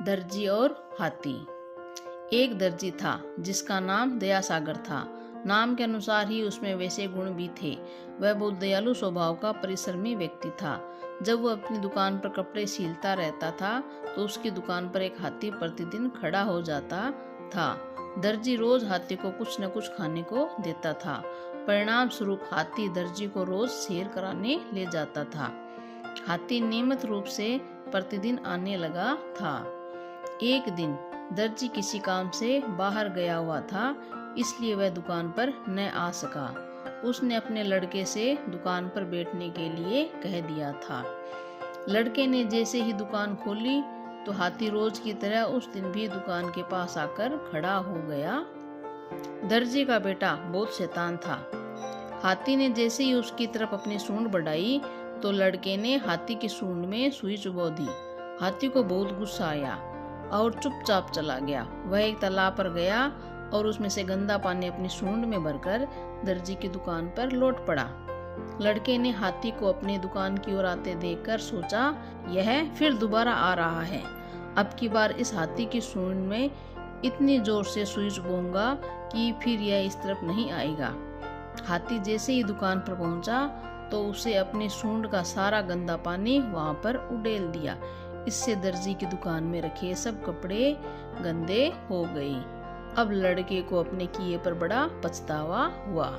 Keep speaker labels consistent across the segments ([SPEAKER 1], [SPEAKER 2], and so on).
[SPEAKER 1] दर्जी और हाथी। एक दर्जी था जिसका नाम दयासागर था। नाम के अनुसार ही उसमें वैसे गुण भी थे। वह बहुत दयालु स्वभाव का परिश्रमी व्यक्ति था। जब वह अपनी दुकान पर कपड़े सीलता रहता था तो उसकी दुकान पर एक हाथी प्रतिदिन खड़ा हो जाता था। दर्जी रोज हाथी को कुछ न कुछ खाने को देता था। परिणाम स्वरूप हाथी दर्जी को रोज सैर कराने ले जाता था। हाथी नियमित रूप से प्रतिदिन आने लगा था। एक दिन दर्जी किसी काम से बाहर गया हुआ था, इसलिए वह दुकान पर न आ सका। उसने अपने लड़के से दुकान पर बैठने के लिए कह दिया था। लड़के ने जैसे ही दुकान खोली तो हाथी रोज की तरह उस दिन भी दुकान के पास आकर खड़ा हो गया। दर्जी का बेटा बहुत शैतान था। हाथी ने जैसे ही उसकी तरफ अपनी सूंड बढ़ाई तो लड़के ने हाथी की सूंड में सुई चुभो दी। हाथी को बहुत गुस्सा आया और चुपचाप चला गया। वह एक तालाब पर गया और उसमें से गंदा पानी अपनी सूंड में भरकर दर्जी की दुकान पर लौट पड़ा। लड़के ने हाथी को अपनी दुकान की ओर आते देखकर सोचा, यह फिर दोबारा आ रहा है। अब की बार इस हाथी की सूंड में इतनी जोर से सुई चुभूंगा कि फिर यह इस तरफ नहीं आएगा। हाथी जैसे ही दुकान पर पहुंचा तो उसे अपनी सूंड का सारा गंदा पानी वहां पर उड़ेल दिया। इससे दर्जी की दुकान में रखे सब कपड़े गंदे हो गए। अब लड़के को अपने किए पर बड़ा पछतावा हुआ।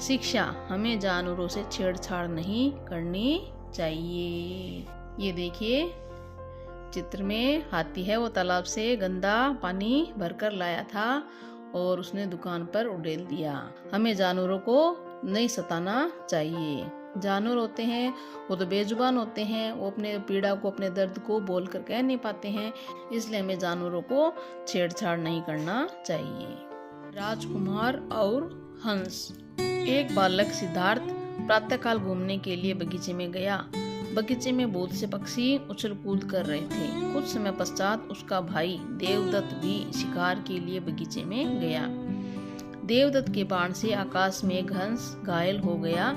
[SPEAKER 1] शिक्षा: हमें जानवरों से छेड़छाड़ नहीं करनी चाहिए। ये देखिए चित्र में हाथी है, वो तालाब से गंदा पानी भरकर लाया था और उसने दुकान पर उड़ेल दिया। हमें जानवरों को नहीं सताना चाहिए। जानवर होते हैं वो तो बेजुबान होते हैं, वो अपने पीड़ा को, अपने दर्द को बोल कर कह नहीं पाते हैं, इसलिए हमें जानवरों को छेड़छाड़ नहीं करना चाहिए। राजकुमार और हंस। एक बालक सिद्धार्थ प्रातःकाल घूमने के लिए बगीचे में गया। बगीचे में बहुत से पक्षी उछल कूद कर रहे थे। कुछ समय पश्चात उसका भाई देवदत्त भी शिकार के लिए बगीचे में गया। देवदत्त के बाण से आकाश में एक हंस घायल हो गया।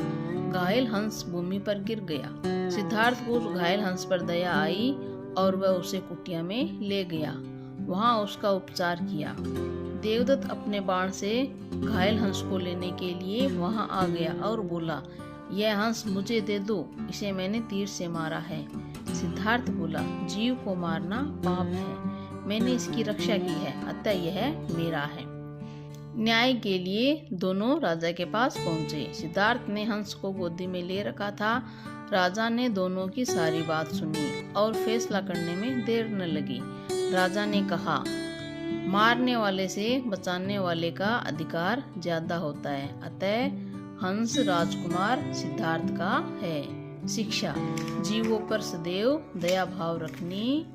[SPEAKER 1] घायल हंस भूमि पर गिर गया। सिद्धार्थ को उस घायल हंस पर दया आई और वह उसे कुटिया में ले गया। वहां उसका उपचार किया। देवदत्त अपने बाण से घायल हंस को लेने के लिए वहां आ गया और बोला, यह हंस मुझे दे दो, इसे मैंने तीर से मारा है। सिद्धार्थ बोला, जीव को मारना पाप है, मैंने इसकी रक्षा की है, अतः यह मेरा है। न्याय के लिए दोनों राजा के पास पहुंचे। सिद्धार्थ ने हंस को गोदी में ले रखा था। राजा ने दोनों की सारी बात सुनी और फैसला करने में देर न लगी। राजा ने कहा, मारने वाले से बचाने वाले का अधिकार ज्यादा होता है, अतः हंस राजकुमार सिद्धार्थ का है। शिक्षा: जीवों पर सदैव दया भाव रखनी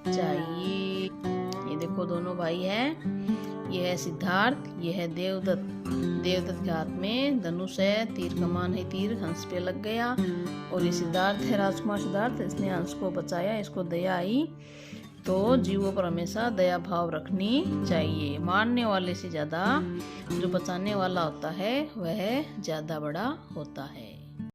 [SPEAKER 1] चाहिए। ये देखो दोनों भाई हैं, यह है सिद्धार्थ, यह है देवदत्त। देवदत्त के हाथ में धनुष है, तीर कमान है, तीर हंस पे लग गया। और ये सिद्धार्थ है, राजकुमार सिद्धार्थ, इसने हंस को बचाया, इसको दया आई। तो जीवों पर हमेशा दया भाव रखनी चाहिए। मारने वाले से ज्यादा जो बचाने वाला होता है वह ज्यादा बड़ा होता है।